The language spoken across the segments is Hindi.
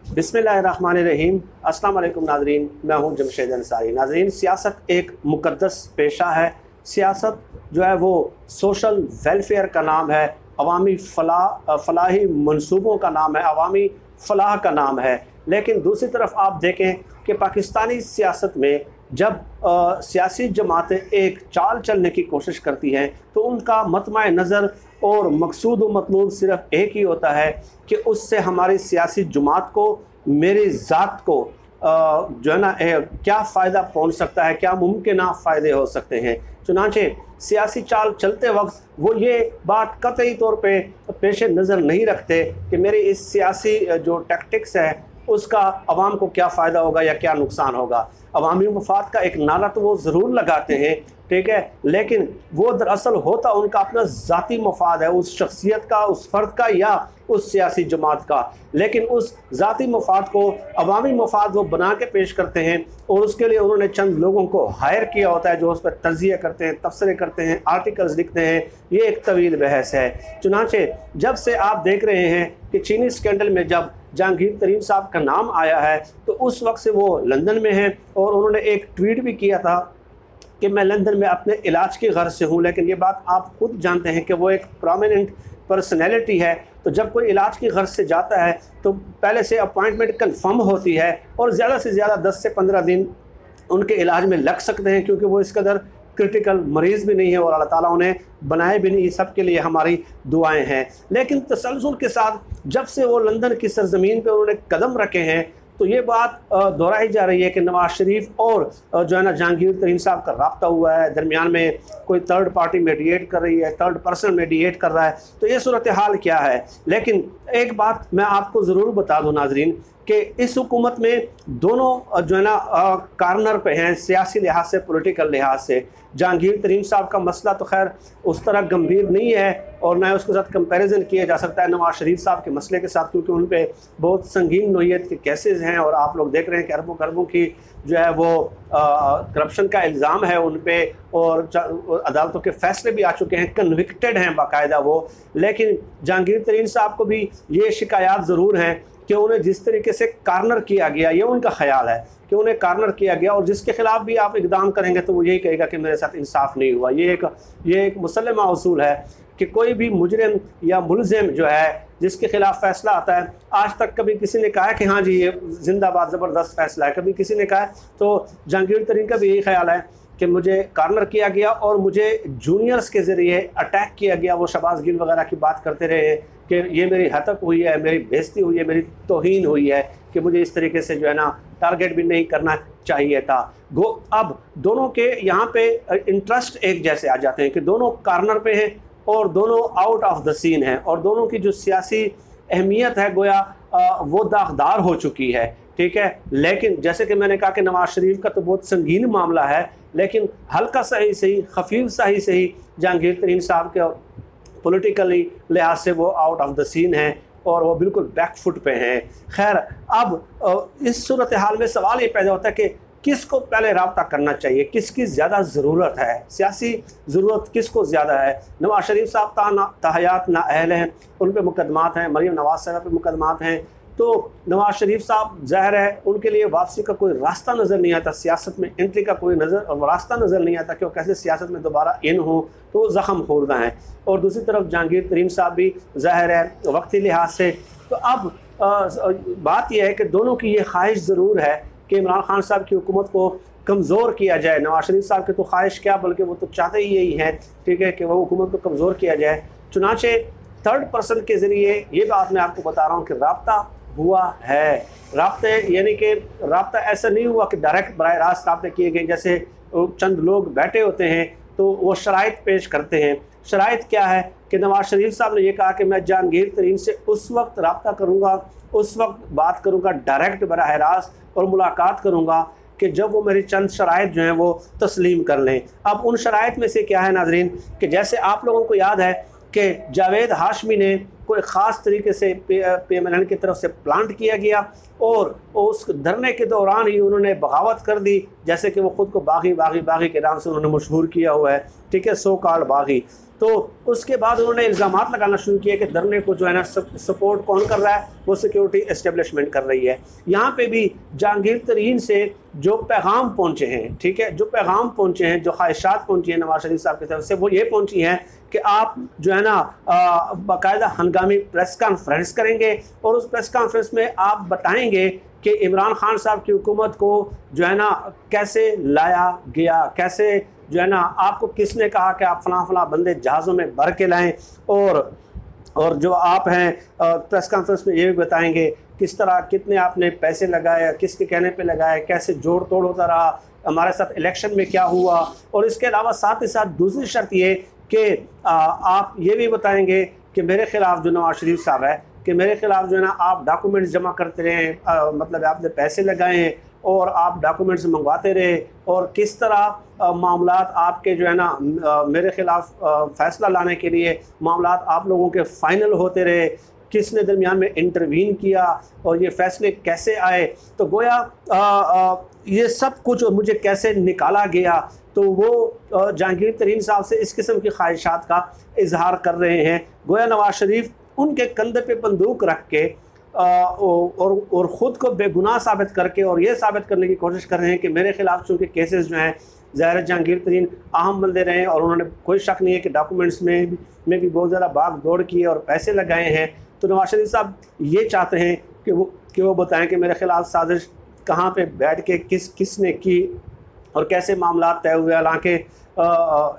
बिस्मिल्लाहिर्रहमानिर्रहीम। अस्सलाम वालेकुम नाज़रीन, मैं हूं जमशेद अंसारी। नाज़रीन, सियासत एक मुक़द्दस पेशा है। सियासत जो है वो सोशल वेलफेयर का नाम है, अवामी फलाही मंसूबों का नाम है, अवामी फ़लाह का नाम है। लेकिन दूसरी तरफ आप देखें कि पाकिस्तानी सियासत में जब सियासी जमातें एक चाल चलने की कोशिश करती हैं तो उनका मतमा नज़र और मकसूद व मतलूब सिर्फ़ एक ही होता है कि उससे हमारी सियासी जमात को, मेरी ज़ात को जो है ना क्या फ़ायदा पहुंच सकता है, क्या मुमकिन फ़ायदे हो सकते हैं। चुनांचे सियासी चाल चलते वक्त वो ये बात कतई तौर पे पेश नज़र नहीं रखते कि मेरी इस सियासी जो टैक्टिक्स है उसका अवाम को क्या फ़ायदा होगा या क्या नुकसान होगा। अवामी मफाद का एक नारा तो वो ज़रूर लगाते हैं, ठीक है, लेकिन वो दरअसल होता उनका अपना ज़ाती मफाद है, उस शख्सियत का, उस फ़र्द का या उस सियासी जमात का। लेकिन उस ज़ाती मफाद को अवामी मफाद वो बना के पेश करते हैं और उसके लिए उन्होंने चंद लोगों को हायर किया होता है जो उस पर तज़किया करते हैं, तबसरे करते हैं, आर्टिकल्स लिखते हैं। ये एक तवील बहस है। चुनांचे जब से आप देख रहे हैं कि चीनी स्कैंडल में जब जहांगीर तरीन साहब का नाम आया है तो उस वक्त से वो लंदन में हैं और उन्होंने एक ट्वीट भी किया था कि मैं लंदन में अपने इलाज की गर्ज से हूँ। लेकिन ये बात आप खुद जानते हैं कि वो एक प्रोमिनेंट पर्सनैलिटी है, तो जब कोई इलाज की गर्ज से जाता है तो पहले से अपॉइंटमेंट कंफर्म होती है और ज़्यादा से ज़्यादा 10 से 15 दिन उनके इलाज में लग सकते हैं, क्योंकि वो इस कदर क्रिटिकल मरीज़ भी नहीं है और अल्लाह ताला उन्हें बनाए भी नहीं। सब के लिए हमारी दुआएं हैं। लेकिन तसलसल के साथ जब से वो लंदन की सरजमीन पे उन्होंने कदम रखे हैं तो ये बात दोहराई जा रही है कि नवाज़ शरीफ और जो है ना जहांगीर तरीन साहब का रब्ता हुआ है, दरमियान में कोई थर्ड पार्टी मेडिएट कर रही है, थर्ड पर्सन मेडिएट कर रहा है। तो ये सूरत हाल क्या है। लेकिन एक बात मैं आपको ज़रूर बता दूँ नाजरीन कि इस हुकूमत में दोनों जो है ना कार्नर पे हैं, सियासी लिहाज से, पॉलिटिकल लिहाज से। जहांगीर तरीन साहब का मसला तो खैर उस तरह गंभीर नहीं है और न उसके साथ कंपैरिजन किया जा सकता है नवाज़ शरीफ साहब के मसले के साथ, क्योंकि उन पे बहुत संगीन नोयत के केसेस हैं और आप लोग देख रहे हैं कि अरबों खरबों की जो है वो करप्शन का इल्ज़ाम है उन पे और अदालतों के फैसले भी आ चुके हैं, कन्विक्टेड हैं बाकायदा वो। लेकिन जहांगीर तरीन साहब को भी ये शिकायत ज़रूर हैं कि उन्हें जिस तरीके से कार्नर किया गया, ये उनका ख्याल है कि उन्हें कार्नर किया गया और जिसके खिलाफ भी आप इक़दाम करेंगे तो वो यही कहेगा कि मेरे साथ इंसाफ नहीं हुआ। ये एक मुसल्लमा उसूल है कि कोई भी मुजरिम या मुलजिम जो है जिसके खिलाफ फ़ैसला आता है, आज तक कभी किसी ने कहा कि हाँ जी ये जिंदाबाद ज़बरदस्त फ़ैसला है, कभी किसी ने कहा। तो जहांगीर तरीन का भी यही ख्याल है कि मुझे कार्नर किया गया और मुझे जूनियर्स के ज़रिए अटैक किया गया। वो शहबाज गिल वगैरह की बात करते रहे कि ये मेरी हतक हुई है, मेरी बेइज्जती हुई है, मेरी तौहीन हुई है, कि मुझे इस तरीके से जो है ना टारगेट भी नहीं करना चाहिए था। अब दोनों के यहाँ पे इंटरेस्ट एक जैसे आ जाते हैं कि दोनों कार्नर पे हैं और दोनों आउट ऑफ द सीन हैं और दोनों की जो सियासी अहमियत है गोया वो दागदार हो चुकी है, ठीक है। लेकिन जैसे कि मैंने कहा कि नवाज़ शरीफ का तो बहुत संगीन मामला है, लेकिन हल्का सा ही सही, खफीफ सा ही सही जहांगीर तरीन साहब के पॉलिटिकली लिहाज से वो आउट ऑफ द सीन हैं और वो बिल्कुल बैक फुट पे हैं। खैर, अब इस सूरत हाल में सवाल ये पैदा होता है कि किसको पहले रब्ता करना चाहिए, किसकी ज़्यादा ज़रूरत है, सियासी ज़रूरत किसको ज़्यादा है। नवाज़ शरीफ साहब तहयात नाअहल हैं, उन पर मुकदमात हैं, मरीम नवाज़ साहब पर मुकदमात हैं। तो नवाज़ शरीफ साहब ज़ाहिर है उनके लिए वापसी का कोई रास्ता नज़र नहीं आता, सियासत में एंट्री का कोई रास्ता नज़र नहीं आता कि वो कैसे सियासत में दोबारा इन हो, तो वो ज़ख़म खोरदा हैं। और दूसरी तरफ जहांगीर तरीन साहब भी ज़ाहिर है वक्ती लिहाज से। तो अब बात यह है कि दोनों की ये ख्वाहिश ज़रूर है कि इमरान खान साहब की हुकूमत को कमज़ोर किया जाए। नवाज़ शरीफ साहब की तो ख्वाहिश क्या, बल्कि वो तो चाहते ही यही है, ठीक है, कि वह हुकूमत को कमज़ोर किया जाए। चुनाचे थर्ड पर्सन के ज़रिए ये बात मैं आपको बता रहा हूँ कि रब्ता हुआ है। राब्ते यानी कि राब्ता ऐसा नहीं हुआ कि डायरेक्ट बराह रास्त राब्ते किए गए, जैसे चंद लोग बैठे होते हैं तो वो शराइत पेश करते हैं। शराइत क्या है कि नवाज़ शरीफ साहब ने यह कहा कि मैं जहांगीर तरीन से उस वक्त रब्ता करूँगा, उस वक्त बात करूँगा डायरेक्ट बराह रास्त और मुलाकात करूँगा कि जब वो मेरी चंद शराइत जो हैं वो तस्लीम कर लें। अब उन शराइत में से क्या है नाजरीन कि जैसे आप लोगों को याद है कि जावेद हाशमी ने कोई ख़ास तरीके से PMLN की तरफ से प्लांट किया गया और उस धरने के दौरान ही उन्होंने बगावत कर दी, जैसे कि वो ख़ुद को बागी के नाम से उन्होंने मशहूर किया हुआ है, ठीक है, सो कॉल्ड बागी। तो उसके बाद उन्होंने इल्ज़ामात लगाना शुरू किए कि धरने को जो है ना सपोर्ट कौन कर रहा है, वो सिक्योरिटी एस्टेब्लिशमेंट कर रही है। यहाँ पे भी जहांगीर तरीन से जो पैगाम पहुँचे हैं, ठीक है, जो पैगाम पहुँचे हैं, जो ख्वाहिशात पहुँची हैं नवाज शरीफ साहब की तरफ से, वो ये पहुँची हैं कि आप जो है ना बाकायदा हंगामी प्रेस कॉन्फ्रेंस करेंगे और उस प्रेस कॉन्फ्रेंस में आप बताएंगे कि इमरान खान साहब की हुकूमत को जो है ना कैसे लाया गया, कैसे जो है ना आपको किसने कहा कि आप फलां फलां बंदे जहाज़ों में भर के लाएं, और जो आप हैं प्रेस कॉन्फ्रेंस में ये भी बताएंगे किस तरह कितने आपने पैसे लगाए, किसके कहने पे लगाए, कैसे जोड़ तोड़ होता रहा, हमारे साथ इलेक्शन में क्या हुआ। और इसके अलावा साथ ही साथ दूसरी शर्त ये कि आप ये भी बताएंगे कि मेरे ख़िलाफ़ जो नवाज शरीफ साहब है कि मेरे ख़िलाफ़ जो है ना आप डॉक्यूमेंट्स जमा करते रहे, मतलब आपने पैसे लगाए हैं और आप डॉक्यूमेंट्स मंगवाते रहे, और किस तरह मामलात आपके जो है ना मेरे ख़िलाफ़ फ़ैसला लाने के लिए मामलात आप लोगों के फ़ाइनल होते रहे, किसने दरमियान में इंटरवीन किया और ये फ़ैसले कैसे आए। तो गोया ये सब कुछ मुझे कैसे निकाला गया, तो वो जहांगीर तरीन साहब से इस किस्म की ख्वाहिशात का इजहार कर रहे हैं। गोया नवाज शरीफ उनके कंधे पे बंदूक रख के और ख़ुद को बेगुनाह साबित करके और ये साबित करने की कोशिश कर रहे हैं कि मेरे ख़िलाफ़ चूँकि केसेस जो हैं ज़ाहिर जहांगीर तरीन अहम बंदे रहे हैं और उन्होंने कोई शक नहीं है कि डॉक्यूमेंट्स में भी बहुत ज़्यादा भाग दौड़ की और पैसे लगाए हैं। तो नवाज शरीफ साहब ये चाहते हैं कि वो बताएं कि मेरे ख़िलाफ़ साजिश कहाँ पे बैठ के किसने की और कैसे मामला तय हुए। हालांकि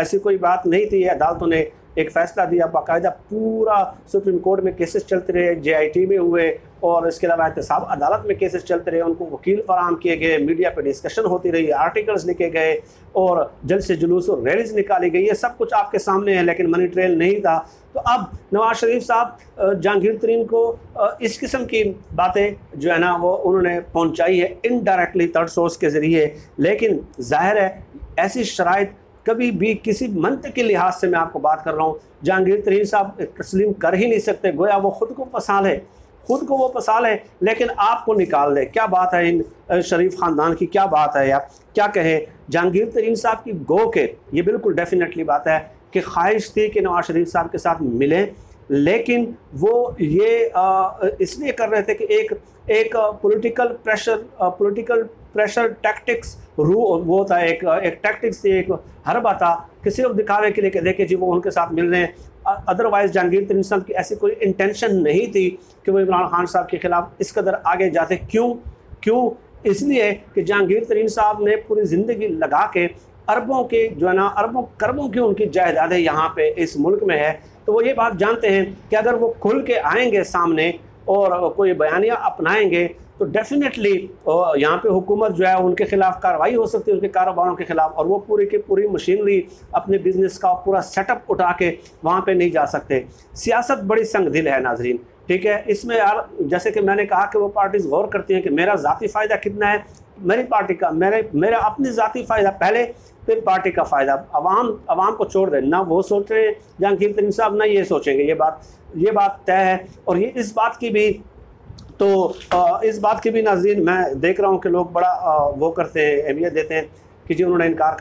ऐसी कोई बात नहीं थी, अदालतों ने एक फ़ैसला दिया, बाकायदा पूरा सुप्रीम कोर्ट में केसेस चलते रहे, JIT में हुए और इसके अलावा एहतसाब अदालत में केसेस चलते रहे, उनको वकील फराहम किए गए, मीडिया पे डिस्कशन होती रही, आर्टिकल्स लिखे गए और जल्द से जुलूस और रैलीज निकाली गई। ये सब कुछ आपके सामने है, लेकिन मनी ट्रेल नहीं था। तो अब नवाज शरीफ साहब जहांगीर तरीन को इस किस्म की बातें जो है ना वो उन्होंने पहुँचाई है इनडायरेक्टली थर्ड सोर्स के ज़रिए, लेकिन जाहिर है ऐसी शराइत कभी भी किसी मंतक के लिहाज से मैं आपको बात कर रहा हूँ जहांगीर तरीन साहब तस्लीम कर ही नहीं सकते। गोया वो ख़ुद को पसाल है, ख़ुद को वो पसाल है, लेकिन आपको निकाल दे। क्या बात है इन शरीफ ख़ानदान की, क्या बात है यार, क्या कहें। जहांगीर तरीन साहब की गो के ये बिल्कुल डेफिनेटली बात है कि ख्वाहिश थी कि नवाज शरीफ साहब के साथ मिलें, लेकिन वो ये इसलिए कर रहे थे कि एक पॉलिटिकल प्रेशर टैक्टिक्स वो था, एक टैक्टिक्स थी, एक हरबा था कि सिर्फ दिखावे के लिए कि देखे जी वो उनके साथ मिल रहे हैं। अदरवाइज़ जहांगीर तरीन साहब की ऐसी कोई इंटेंशन नहीं थी कि वो इमरान खान साहब के ख़िलाफ़ इस कदर आगे जाते। क्यों इसलिए कि जहांगीर तरीन साहब ने पूरी ज़िंदगी लगा के अरबों के जो है ना अरबों करबों की उनकी जायदादें यहाँ पे इस मुल्क में है। तो वो ये बात जानते हैं कि अगर वो खुल के आएंगे सामने और कोई बयानिया अपनाएंगे तो डेफिनेटली यहाँ पे हुकूमत जो है उनके ख़िलाफ़ कार्रवाई हो सकती है, उनके कारोबारों के ख़िलाफ़, और वो पूरी की पूरी मशीनरी अपने बिज़नेस का पूरा सेटअप उठा के वहाँ पे नहीं जा सकते। सियासत बड़ी संगदिल है नाजरीन, ठीक है। इसमें यार जैसे कि मैंने कहा कि वो पार्टीज़ गौर करती हैं कि मेरा ज़ाती फ़ायदा कितना है, मेरी पार्टी का, मेरा अपनी ज़ाती फ़ायदा पहले, फिर पार्टी का फ़ायदा। अवाम को छोड़ दें, ना वो सोच रहे हैं जहांगीर तरीन साहब, ना ये सोचेंगे। ये बात तय है। और ये इस बात की भी नाज़रीन मैं देख रहा हूँ कि लोग बड़ा वो करते हैं, अहमियत देते हैं कि जी उन्होंने इनकार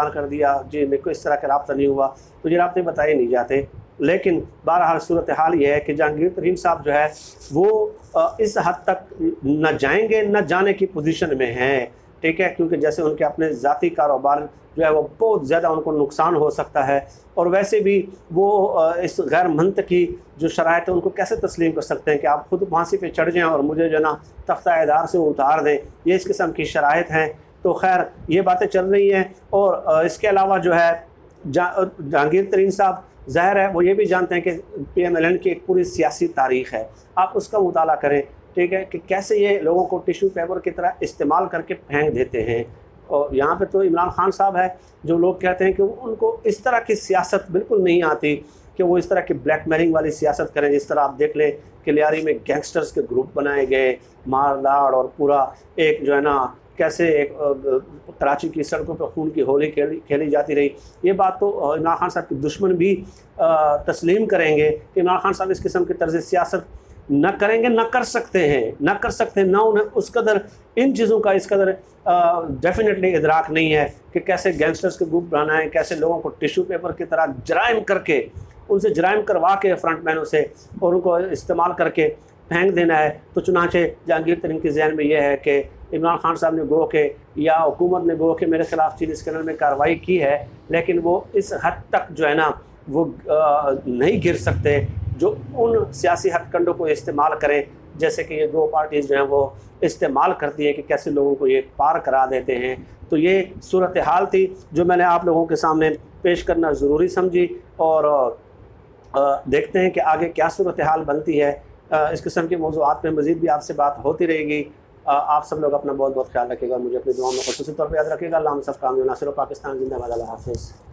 कर दिया, जी मेरे को इस तरह का रब्ता नहीं हुआ, तो ये रब्ते बताए नहीं जाते। लेकिन बहरहाल सूरत हाल ये है कि जहांगीर तरीन साहब जो है वो इस हद तक न जाएंगे न जाने की पोजीशन में हैं, ठीक है, क्योंकि जैसे उनके अपने ज़ाती कारोबार जो है वो बहुत ज़्यादा उनको नुकसान हो सकता है, और वैसे भी वो इस गैर मंतकी जो शराइत है उनको कैसे तस्लीम कर सकते हैं कि आप खुद फांसी पे चढ़ जाएं और मुझे जो ना तख्ता-ए-दार से उतार दें। ये इस किस्म की शराइत हैं। तो खैर ये बातें चल रही हैं। और इसके अलावा जो है जहांगीर तरीन साहब ज़ाहिर है वो ये भी जानते हैं कि PMLN की एक पूरी सियासी तारीख़ है, आप उसका मुताला करें, ठीक है, कि कैसे ये लोगों को टिश्यू पेपर की तरह इस्तेमाल करके फेंक देते हैं। और यहाँ पे तो इमरान खान साहब है जो लोग कहते हैं कि उनको इस तरह की सियासत बिल्कुल नहीं आती कि वो इस तरह की ब्लैकमेलिंग वाली सियासत करें। जिस तरह आप देख लें कि लियारी में गैंगस्टर्स के ग्रुप बनाए गए, मारदाड़, और पूरा एक जो है ना कैसे एक कराची की सड़कों पर खून की होली खेली जाती रही। ये बात तो इमरान खान साहब के दुश्मन भी तस्लीम करेंगे कि इमरान खान साहब इस किस्म की तर्ज सियासत न करेंगे, न कर सकते हैं, न कर सकते हैं, ना उन्हें उस कदर इन चीज़ों का इस कदर डेफिनेटली इदराक नहीं है कि कैसे गैंगस्टर्स के ग्रुप बनाएं, कैसे लोगों को टिश्यू पेपर की तरह जराइम करके, उनसे जराइम करवा के फ्रंटमैनों से और उनको इस्तेमाल करके फेंक देना है। तो चुनांचे जहांगीर तरीन के जहन में यह है कि इमरान खान साहब ने गो के या हुकूमत ने गो के मेरे ख़िलाफ़ चीनी स्कैंडल में कार्रवाई की है, लेकिन वो इस हद तक जो है ना वो नहीं गिर सकते जो उन सियासी हथकंडों को इस्तेमाल करें जैसे कि ये दो पार्टीज़ जो हैं वो इस्तेमाल करती हैं कि कैसे लोगों को ये पार करा देते हैं। तो ये सूरत हाल थी जो मैंने आप लोगों के सामने पेश करना ज़रूरी समझी, और देखते हैं कि आगे क्या सूरत हाल बनती है। इस किस्म के मौज़ूआत पे मज़ीद भी आपसे बात होती रहेगी। आप सब लोग अपना बहुत बहुत ख्याल रखिएगा, मुझे अपनी दुआओं में ख़ुसूसी तौर पर याद रखिएगा। अल्लाह हम सब कामयाब नासिर पाकिस्तान जिंदाबाद, अल्लाह हाफ़िज़।